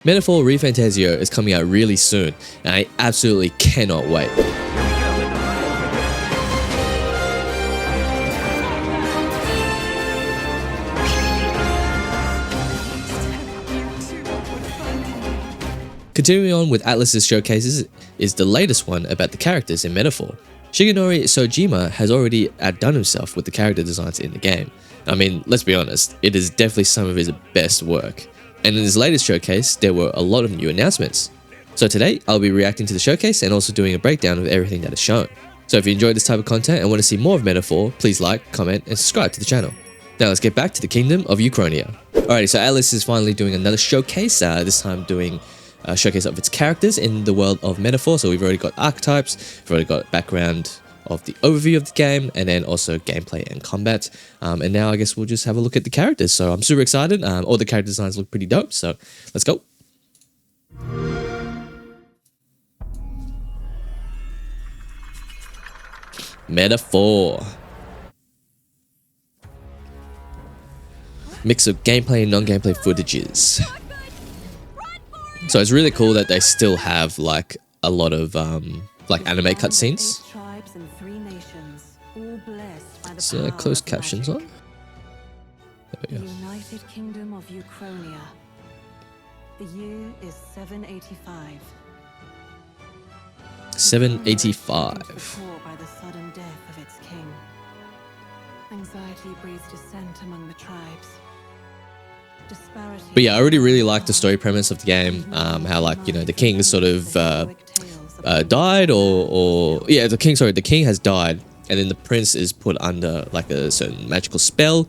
Metaphor ReFantazio is coming out really soon, and I absolutely cannot wait. Continuing on with ATLUS's showcases is the latest one about the characters in Metaphor. Shigenori Sojima has already outdone himself with the character designs in the game. I mean, let's be honest, it is definitely some of his best work. And in his latest showcase, there were a lot of new announcements. So today, I'll be reacting to the showcase and also doing a breakdown of everything that is shown. So if you enjoyed this type of content and want to see more of Metaphor, please like, comment, and subscribe to the channel. Now let's get back to the Kingdom of Uchronia. Alrighty, so ATLUS is finally doing another showcase, this time doing a showcase of its characters in the world of Metaphor. So we've already got archetypes, we've already got background of the overview of the game, and then also gameplay and combat. And now I guess we'll just have a look at the characters. So I'm super excited. All the character designs look pretty dope. So let's go. Metaphor. Mix of gameplay and non-gameplay footages. So it's really cool that they still have like a lot of like anime cutscenes. So closed captions on. There we go. United Kingdom of Uchronia. The year is 785. 785. By the sudden death of its king. Anxiety breeds dissent among the tribes. Disparity. But yeah, I already really like the story premise of the game. How like, you know, the king sort of died or yeah, the king has died. And then the prince is put under like a certain magical spell,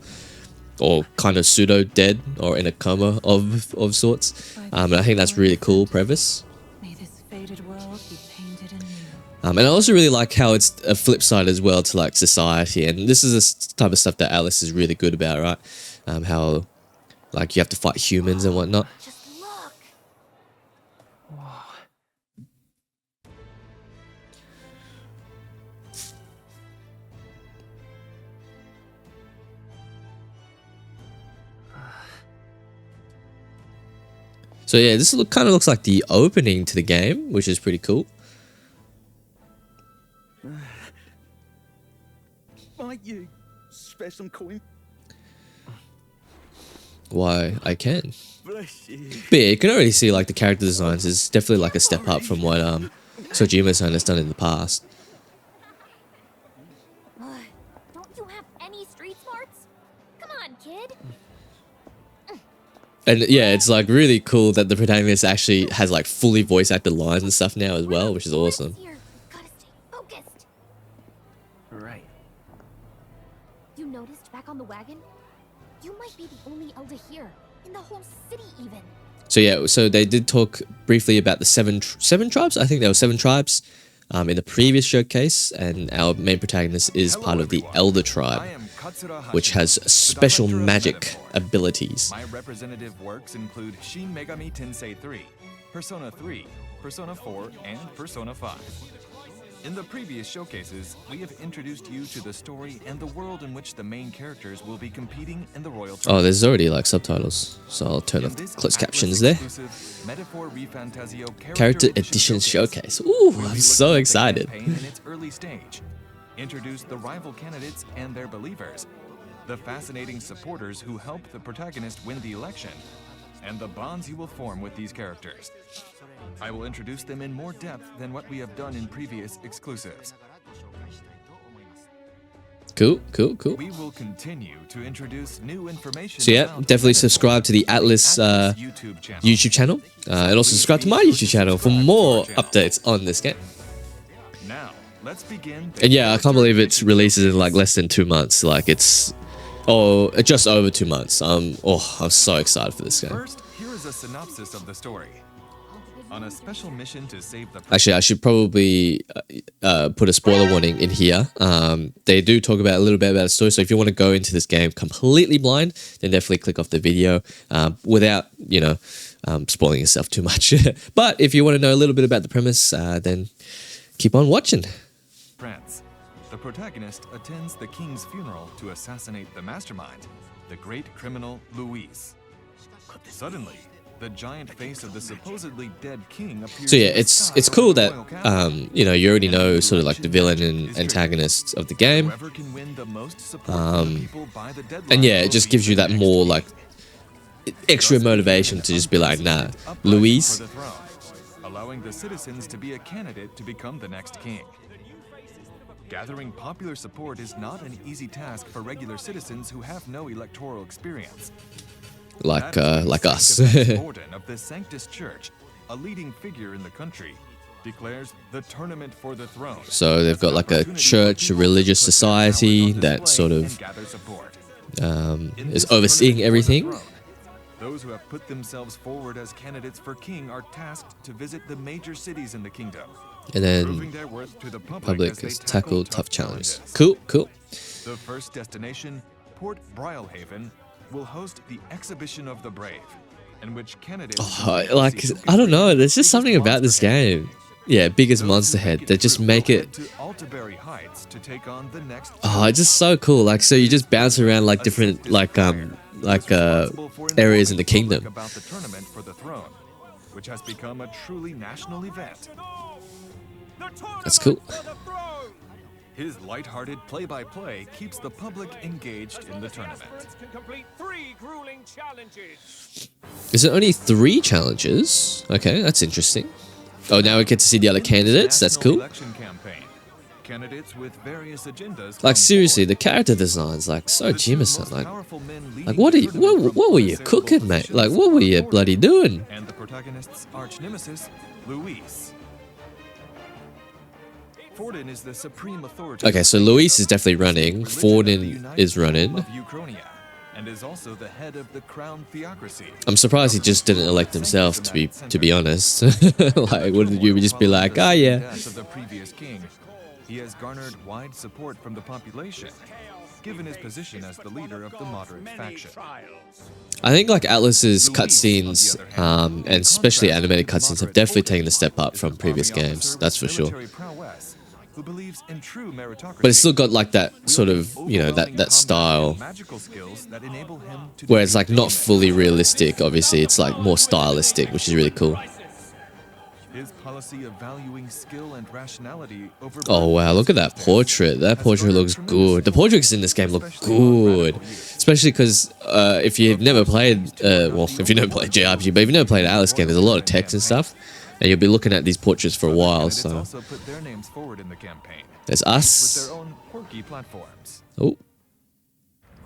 or kind of pseudo dead, or in a coma of sorts. And I think that's really cool premise. May this faded world be painted anew. And I also really like how it's a flip side as well to like society. And this is the type of stuff that ATLUS is really good about, right? How like you have to fight humans and whatnot. Just look. So yeah, this kind of looks like the opening to the game, which is pretty cool. Might you spare some coin? Why, I can. Bless you. But yeah, you can already see like the character designs is definitely like a step up from what Sojima-san has done in the past. Don't you have any street smarts? Come on, kid. And yeah, it's like really cool that the protagonist actually has like fully voice acted lines and stuff now as well, which is awesome. Here. Gotta stay focused. Right. You noticed back on the wagon? You might be the only elder here, in the whole city even. So yeah, so they did talk briefly about the seven tribes. I think there were 7 tribes in the previous showcase, and our main protagonist is part of the Elder Tribe, which has special magic abilities. My representative works include Shin Megami Tensei 3, Persona 3, Persona 4, and Persona 5. In the previous showcases, we have introduced you to the story and the world in which the main characters will be competing in the royal tournament. Oh, there's already like subtitles, so I'll turn off the closed captions there. Metaphor ReFantazio Character Edition Showcase. Ooh, I'm so excited. In its early stage, introduce the rival candidates and their believers, the fascinating supporters who help the protagonist win the election, and the bonds you will form with these characters. I will introduce them in more depth than what we have done in previous exclusives. Cool. We will continue to introduce new information. So yeah, definitely subscribe to the ATLUS YouTube channel, and also subscribe to my YouTube channel for more updates on this game. Now, let's begin. And yeah, I can't believe it releases in like less than 2 months. Like it's, just over 2 months. I'm so excited for this game. First, here is a synopsis of the story. On a special mission to save the... Actually, I should probably put a spoiler warning in here. They do talk about a little bit about the story, so if you want to go into this game completely blind, then definitely click off the video without, spoiling yourself too much. But if you want to know a little bit about the premise, then keep on watching. France. The protagonist attends the king's funeral to assassinate the mastermind, the great criminal Louis. Suddenly, the giant face of the supposedly dead king appears. So yeah, in the it's sky cool over the that royal castle. you know, you already know sort of like the villain and antagonists of the game. Whoever can win the most support from the people by the deadline And yeah, it will just be gives you the that next more king. like extra Thus motivation beginning to an just be like, nah, unprecedented uprising Luis. for the throne, allowing the citizens to be a candidate to become the next king. Gathering popular support is not an easy task for regular citizens who have no electoral experience. Like That is like the us. Sanctus Orden of the Sanctus Church, a leading figure in the country, declares the tournament for the throne. So they've as got an like a opportunity for church, a people to religious put their society powers on that display sort and of gather support. In is this overseeing tournament for the everything. throne, those who have put themselves forward as candidates for king are tasked to visit the major cities in the kingdom, And then proving their worth to the public public as they is tackle tough challenges. challenges. Cool, cool. The first destination, Port Brialhaven, will host the Exhibition of the Brave, in which candidates Oh, like I don't know, there's just something about this game. Yeah, biggest monster head. They just make it. to Altaberry Heights to take on the next. Oh, it's just so cool. Like, so you just bounce around like different areas in the kingdom. About the tournament for the throne, which has become a truly national event. That's cool. His lighthearted play-by-play keeps the public engaged in the tournament. Can complete 3 grueling challenges. Is it only 3 challenges? Okay, that's interesting. Oh, now we get to see the other candidates. That's National cool. Election campaign. Candidates with various agendas Like come seriously, forward. the character designs like so The two Jameson. most Like powerful men leading Like, what the are you, tournament what from were you unassailable cooking, mate? Like, positions what were are you Gordon bloody doing? And the protagonist's arch nemesis, Luis. Forden is the supreme authority. Okay, so Luis is definitely running. Forden is running. Of Ukrainia, and is also the head of the crown theocracy. I'm surprised he just didn't elect himself, to be honest. Like, wouldn't you just be like, ah, yeah. Death of the previous king, he has garnered wide support from the population, given his position as the leader of the moderate faction. I think like Atlus's cutscenes, and especially animated cutscenes, have definitely taken a step up from previous games. That's for sure. Who believes in true meritocracy. But it's still got like that sort of, you know, that style magical skills that enable him to where it's like not fully realistic. Obviously, it's like more stylistic, which is really cool. His policy of valuing skill and rationality over Oh wow, look at that portrait. That portrait looks good. The portraits in this game look good. Especially because if you've never played, well, if you've never played JRPG, but if you've never played an Atlas game, there's a lot of text and stuff. And you'll be looking at these portraits for a while, Candidates so... also put their names forward in the campaign There's with us. their own quirky platforms. Oh,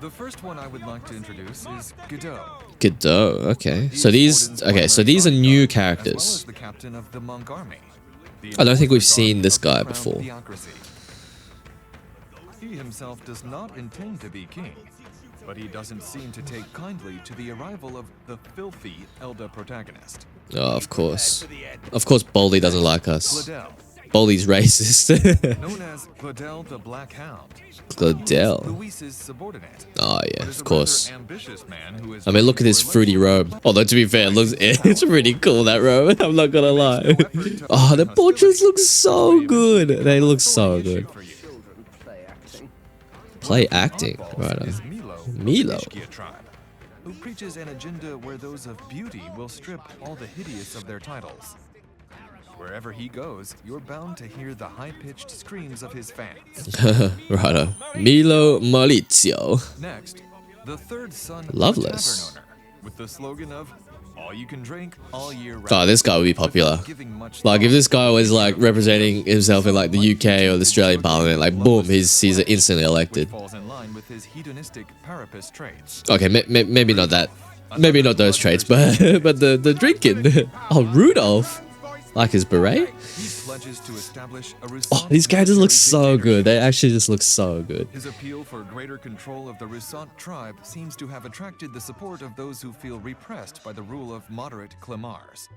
The first one I would like to introduce is Godot. Godot. Okay. He So is these... Forden's Okay, so primary these are bodyguard, new as well as characters. the captain of the Monk Army. The I don't think we've enforcement seen arm this of the guy crown before. theocracy. He himself does not intend to be king, but he doesn't seem to take kindly to the arrival of the filthy Elder protagonist. Oh, of course. Of course, Boldy doesn't like us. Gladel, Boldy's racist. known as Gladel the Black Hound. Gladel. Luis's subordinate. Oh, yeah, but is of a course. rather ambitious man who is I mean, look at his for fruity election. robe. Although, to be fair, it's pretty cool, that robe. I'm not gonna lie. Oh, the portraits look so good. They look so good. For you. Play acting. Right Is on. Milo, Milo. the Ishkia tribe, who preaches an agenda where those of beauty will strip all the hideous of their titles. Wherever he goes, you're bound to hear the high-pitched screams of his fans. Right on. Milo Malizio. Next, the third son of Loveless. a tavern owner, with the slogan of "All you can drink, all year round." Oh, this guy would be popular. Without giving much Like, if thought, this guy was, like, representing himself in, like, the UK or the Australian Parliament, like, boom, he's instantly elected. which falls in line with his hedonistic parapus traits. Okay, maybe not that. Maybe not those traits, but but the drinking. Oh, Rudolph. Like his beret? He pledges to establish a Oh, these characters look so good. They actually just look so good. His appeal for greater control of the Rusant tribe seems to have attracted the support of those who feel repressed by the rule of moderate Clemars.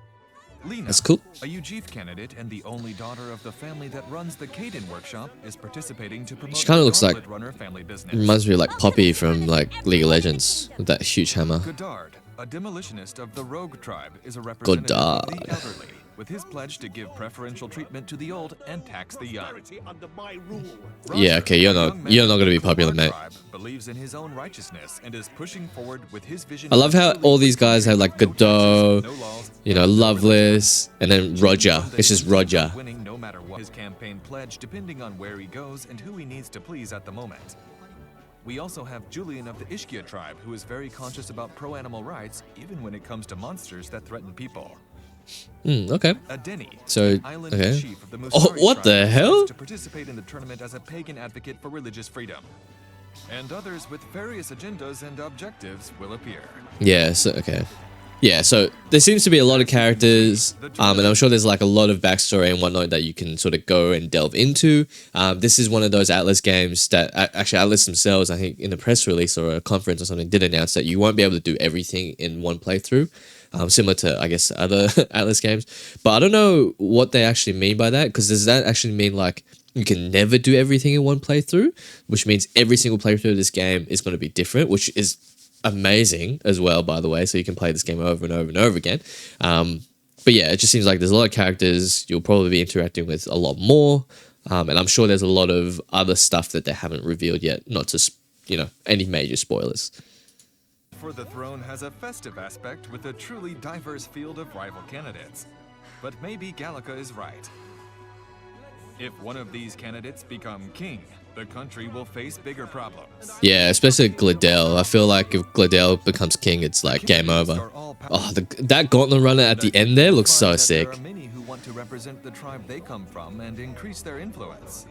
Lena, That's cool. a Ujif candidate and the only daughter of the family that runs the Kaden workshop, is participating to promote She kinda the looks like- Gauntlet Runner family business. Reminds me of like Poppy from like League of Legends with that huge hammer. Godard, a demolitionist of the Rogue tribe, is a representative of the Godard. elderly, with his pledge to give preferential treatment to the old and tax the young. Yeah, okay, you're not gonna be popular, mate. Believes in his own righteousness and is pushing forward with his vision. I love how all these guys have like Godot, you know, Loveless, and then Roger. It's just Roger. Winning no matter what. His campaign pledge depending on where he goes and who he needs to please at the moment. We also have Julian of the Ishkia tribe, who is very conscious about pro-animal rights, even when it comes to monsters that threaten people. Okay. Adeni, So, island okay. chief of the Oh, Musari what the tribe, hell? to participate in the tournament as a pagan advocate for religious freedom. And others with various agendas and objectives will appear. Yeah, so, okay. Yeah, so there seems to be a lot of characters, and I'm sure there's like a lot of backstory and whatnot that you can sort of go and delve into. This is one of those ATLUS games that, actually ATLUS themselves, I think in a press release or a conference or something, did announce that you won't be able to do everything in one playthrough, similar to, I guess, other ATLUS games. But I don't know what they actually mean by that, because does that actually mean like you can never do everything in one playthrough, which means every single playthrough of this game is going to be different, which is amazing as well, by the way, so you can play this game over and over and over again. But yeah, it just seems like there's a lot of characters. You'll probably be interacting with a lot more, and I'm sure there's a lot of other stuff that they haven't revealed yet, not just, you know, any major spoilers. For the Throne has a festive aspect with a truly diverse field of rival candidates. But maybe Gallica is right. If one of these candidates become king, the country will face bigger problems. Yeah, especially Gladel. I feel like if Gladel becomes king, it's like game over. Oh, that gauntlet runner at the end there looks so sick. There are many who want to represent the tribe they come from and increase their influence.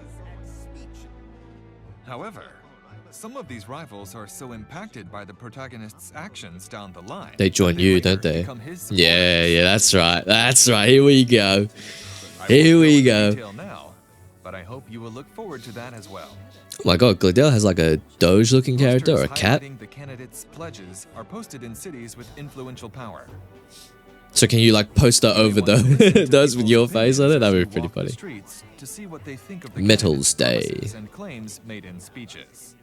However, some of these rivals are so impacted by the protagonist's actions down the line. They join you, don't they? Yeah, that's right. That's right. Here we go. Here we go. Now, but I hope you will look forward to that as well. Oh my god, Gladel has like a Doge-looking character or a cat. The candidates' pledges are posted in cities with influential power. So can you like poster over those with your face on it? That would be pretty funny. To see what they think of the Metals Day. And claims made in speeches.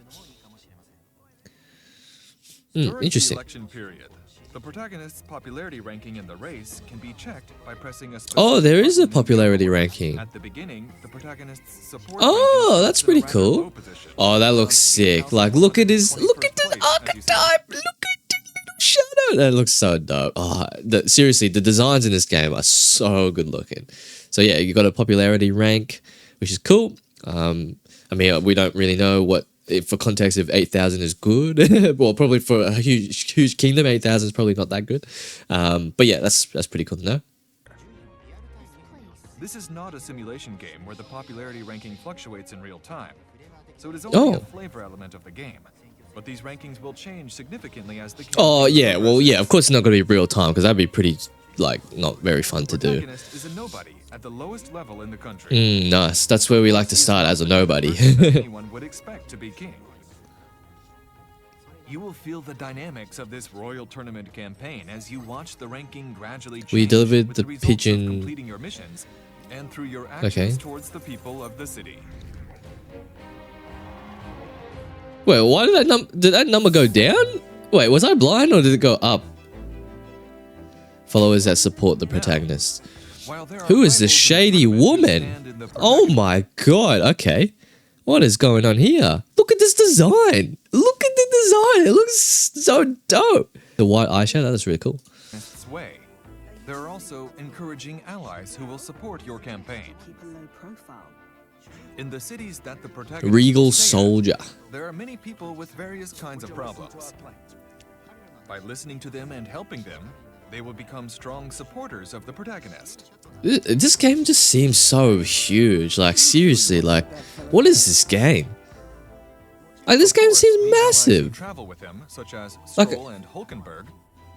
Interesting. The election period, the protagonist's popularity ranking in the race can be checked by pressing a Oh, there is a popularity ranking. At the beginning, the protagonist's support Oh, that's pretty cool. Oh, that looks sick. Like, look at the archetype. Look at the little shadow. That looks so dope. Oh, seriously, the designs in this game are so good looking. So yeah, you got a popularity rank, which is cool. I mean, we don't really know what, for context, if 8,000 is good. Well, probably for a huge kingdom, 8,000 is probably not that good. But yeah, that's pretty cool to know. This is not a simulation game where the popularity ranking fluctuates in real time, so it is only a flavor element of the game. But these rankings will change significantly as the game. Oh yeah, well yeah, of course it's not going to be real time because that'd be pretty like not very fun to do. The protagonist is a nobody at the lowest level in the country. Nice. That's where we like to start, as a nobody. Anyone would expect to be king. You will feel the dynamics of this royal tournament campaign as you watch the ranking gradually change. We delivered with the results of pigeon. completing your missions and through your actions towards the people of the city. Wait, why did that number go down? Wait, was I blind or did it go up? Followers that support the protagonist. Who is this shady woman? Oh my god, okay. What is going on here? Look at this design. Look at the design. It looks so dope. The white eyeshadow, that's really cool. Way. There are also encouraging allies who will support your campaign. Keep a low profile. In the cities that the protagonist Regal Soldier. There are many people with various kinds of problems. By listening to them and helping them, they will become strong supporters of the protagonist. This game just seems so huge. Like, seriously, like, what is this game? Like, this game seems massive. Travel with them, such as Like, Stroll and Hulkenberg,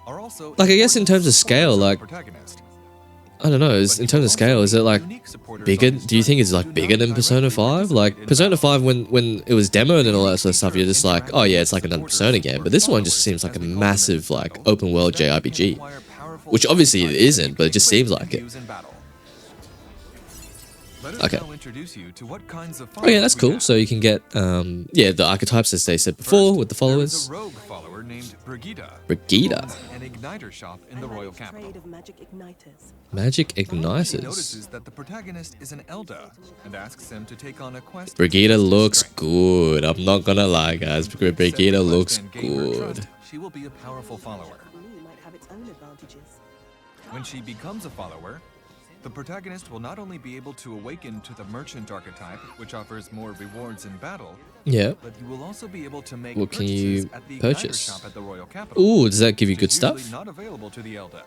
are also I guess in terms of scale, like, I don't know, in terms of scale, is it like bigger? Do you think it's like bigger than Persona 5? Like, Persona 5, when it was demoed and all that sort of stuff, you're just like, oh yeah, it's like another Persona game. But this one just seems like a massive, like, open world JRPG. Which obviously it isn't, but it just seems like it. Okay. Oh yeah, that's cool. So you can get, yeah, the archetypes as they said before with the followers. There is a rogue follower named Brigida. Brigida. Owns an igniter shop in the royal capital. Magic igniters. Magic She igniters. notices that the protagonist is an Elder and asks him to take on a quest. Brigida to test his looks strength. good. I'm not gonna lie, guys. If you accept the Brigida quest looks and gain her good. trust, she will be a powerful follower. Might have its own advantages. When she becomes a follower, the protagonist will not only be able to awaken to the merchant archetype, which offers more rewards in battle, Yeah. but you will also be able to make What can purchases you at the purchase? igniter shop at the royal capital. Ooh, does that give you which good is stuff? usually not available to the Elder.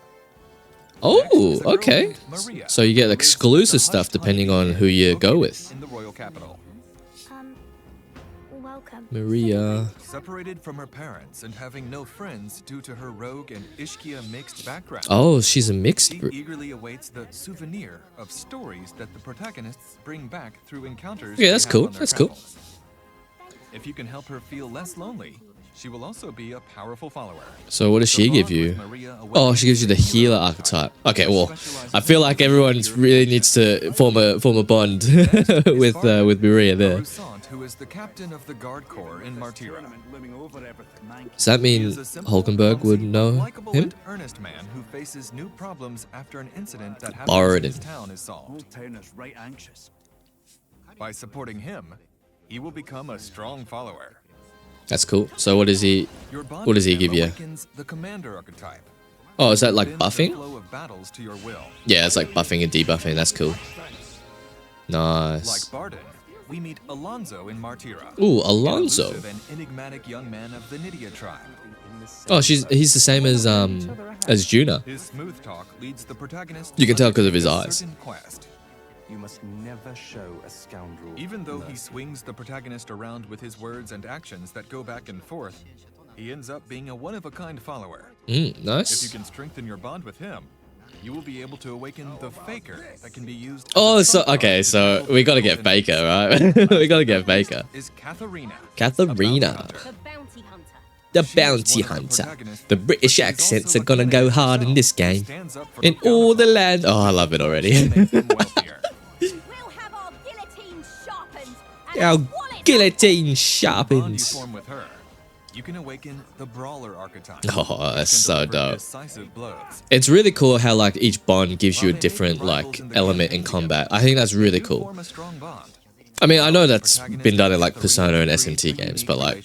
Oh, Next is a girl okay. named Maria, So you get who lives exclusive at the stuff Hut depending Hut on who you go located with. in the royal capital. Welcome. Maria. Separated from her parents and having no friends due to her rogue and Ishkia mixed background. Oh, she's a mixed. She eagerly awaits the souvenir of stories that the protagonists bring back through encounters. Yeah, they that's have cool, on their that's cool. travels. If you can help her feel less lonely, she will also be a powerful follower. So what does she give you? Oh, she gives you the healer archetype. Okay, well, I feel like everyone really needs to form a bond with Maria there. Rusant, who is the captain of the guard corps in Martira. Does that He mean is a simple, Hulkenberg would clumsy, know likable him? and earnest man who faces new problems after an incident that happens Borrowed in his him. town is solved. town is right anxious. By supporting him, he will become a strong follower. That's cool. So what does he? Your bond What does he with him give you? awakens the commander archetype. Oh, is that like Bends the buffing? flow of battles to your will. Yeah, it's like buffing and debuffing. That's cool. Like Nice. Barden, we meet Alonso in Martira. Ooh, an Alonso. elusive and enigmatic young man of the Nydia tribe. Oh, he's the same as Juna. His smooth talk leads the protagonist. You can to tell 'cause of his undertake a eyes. certain quest. You must never show a scoundrel. Even though he swings the protagonist around with his words and actions that go back and forth, he ends up being a one-of-a-kind follower. If you Nice. can strengthen your bond with him, you will be able to awaken the Faker that can be used. as Oh, a so trump card okay, to so battle we gotta the get evil Baker, enemies. right? We gotta get Baker. Is Katharina. Katharina. The bounty hunter. The She is bounty one of the hunter. protagonists, The but British she's accents also are a gonna go candidate hard as in well this who game. stands up for In her all the counterpart land. Oh, I love it to already. make them wealthier. We'll have our guillotine sharpened. And Our wallet guillotine The bond you sharpens. form with her, you can awaken the brawler archetype. Oh, which that's can so deliver dope. decisive blows. It's really cool how like each bond gives you a different like element in combat. I think that's really You cool. form a strong bond. I mean, I know that's been done in like Persona and SMT games, but like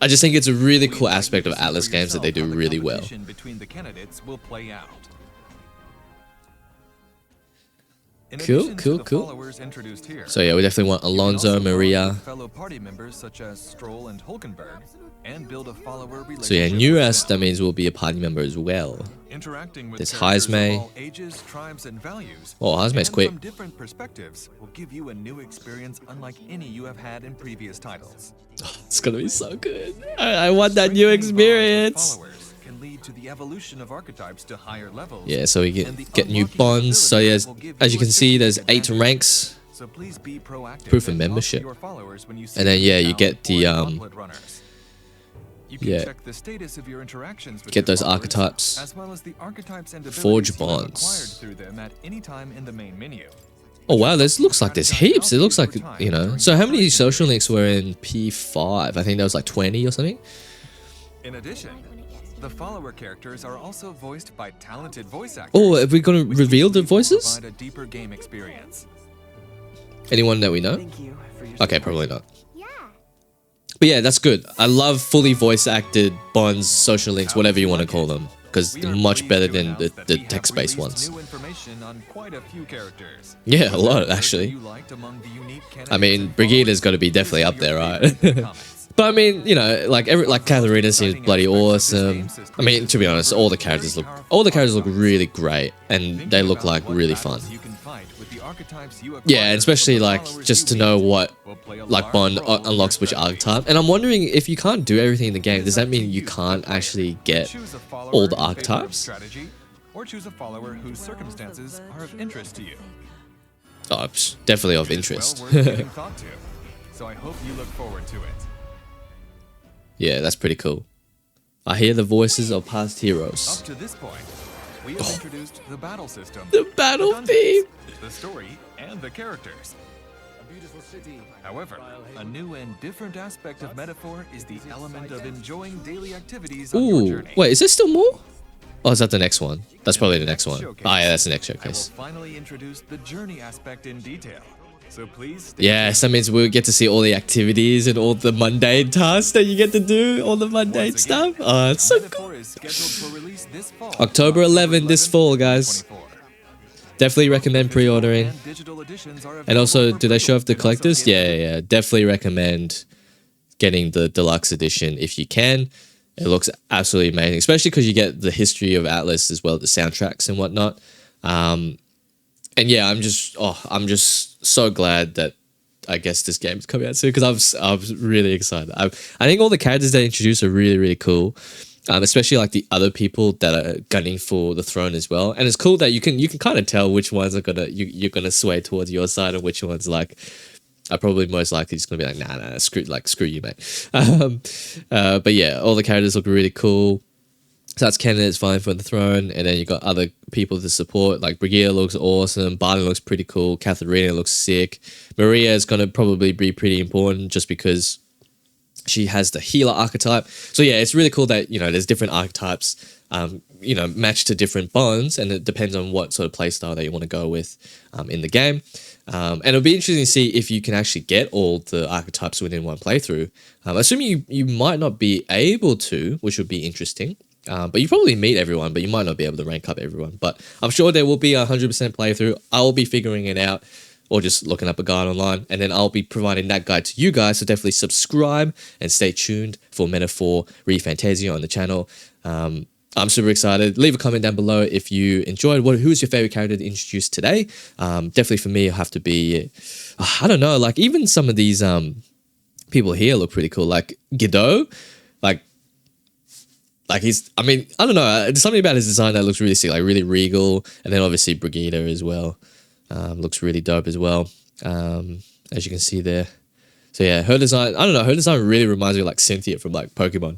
I just think it's a really cool aspect of ATLUS games that they do really well. Between the candidates will play out. In Cool, addition to cool, the cool. followers introduced here, So yeah, we definitely want you can Alonso, also bond Maria. with fellow party members such as Stroll and Hulkenberg, and build a follower relationship. So yeah, with Nuras, them. that means we'll be a party member as well. Interacting with There's characters of Hazme. all ages, tribes, and values. Oh, Hazme's and quick. From different perspectives will give you a new experience unlike any you have had in previous titles. It's gonna be so good. I want that new Strengthening bonds with experience. followers can lead to the evolution of archetypes to higher levels. Yeah, so we and the get new unlocking bonds. So abilities yes, will give as you a can see, there's specific 8 ranks. So please be proactive Proof of and talk to membership. your followers when you see And then, them yeah, in you town get the, or gauntlet runners. You can yeah. check the status of your interactions with Get your those followers, archetypes. as well as the archetypes and Forge abilities you have bonds. acquired through them at any time in the main menu. Oh wow, this looks like there's heaps. It looks like, you know. So how many social links were in P5? I think there was like 20 or something. In addition, the follower characters are also voiced by talented voice actors. Oh, are we gonna which reveal the we believe will voices? provide a deeper game experience. Anyone that we know? Thank you for your Okay, support. probably not. Yeah. But yeah, that's good. I love fully voice acted bonds, social links, whatever you want to call them, because We they're are much pleased better to than announce the that we have text-based released ones. New information on quite a few characters. Yeah, a lot Characters actually. that you liked among the unique I mean, candidates and Brigida's followers, got to be please definitely share up there, your right? favorites in the comments. But I mean, you know, like Katharina seems bloody awesome. I mean, to be honest, all the characters look really great, and Think they look about like what really battles fun. you can fight with the archetypes you Yeah, acquire and especially from the like followers just to you know meet what will play a like large Bond role in unlocks your which strategy. archetype. And I'm wondering if you can't do everything in the game, does that mean you can't actually get Choose a follower all the in favor of archetypes? strategy, or choose a follower whose circumstances are of interest to you. Oh, definitely of It is interest. well worth giving thought to, so I hope you look forward to it. Yeah, that's pretty cool. I hear the voices of past heroes. Up to this point, we have introduced the battle system, The battle dungeons, theme. the story, and the characters. However, a new and different aspect of Metaphor is the element of enjoying daily activities on your Ooh, journey. wait, is there still more? Oh, is that the next one? That's probably the next one. Ah, yeah, that's the next I will showcase. finally introduce the journey aspect in detail. So please stay Yes, that means we'll get to see all the activities and all the mundane tasks that you get to do, all the mundane Once again, stuff. Oh, it's so Metaphor cool. is scheduled for release this fall. October 11 this fall, guys. 2024. Definitely recommend pre-ordering. And digital editions are And also, available for do they show off the pre-order. collectors? Yeah. Definitely recommend getting the deluxe edition if you can. It looks absolutely amazing, especially because you get the history of Atlus as well, the soundtracks and whatnot. And yeah, I'm just so glad that I guess this game's coming out soon because I'm really excited. I think all the characters they introduced are really, really cool. Especially like the other people that are gunning for the throne as well. And it's cool that you can kind of tell which ones are you're gonna sway towards your side and which ones like are probably most likely just gonna be like nah screw you, mate. But yeah, all the characters look really cool. So that's candidates vying for the throne, and then you got other people to support. Like Brigitte looks awesome, Barney looks pretty cool, Katharina looks sick. Maria is gonna probably be pretty important just because she has the healer archetype. So yeah, it's really cool that, you know, there's different archetypes, you know, matched to different bonds, and it depends on what sort of playstyle that you want to go with in the game. And it'll be interesting to see if you can actually get all the archetypes within one playthrough. Assuming you might not be able to, which would be interesting. But you probably meet everyone, but you might not be able to rank up everyone. But I'm sure there will be a 100% playthrough. I'll be figuring it out, or just looking up a guide online, and then I'll be providing that guide to you guys. So definitely subscribe and stay tuned for Metaphor ReFantazio on the channel. I'm super excited. Leave a comment down below if you enjoyed. Who's your favorite character to introduce today? Definitely for me, it'll have to be, I don't know, like even some of these people here look pretty cool. Like Godot, like he's, I mean, I don't know. There's something about his design that looks really sick, like really regal. And then obviously Brigitte as well. Looks really dope as well, as you can see there. So yeah, her design, I don't know, her design really reminds me of like Cynthia from like Pokemon.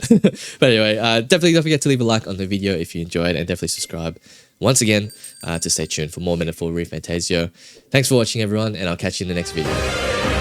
But anyway, definitely don't forget to leave a like on the video if you enjoyed, and definitely subscribe once again to stay tuned for more Metaphor ReFantazio. Thanks for watching everyone, and I'll catch you in the next video.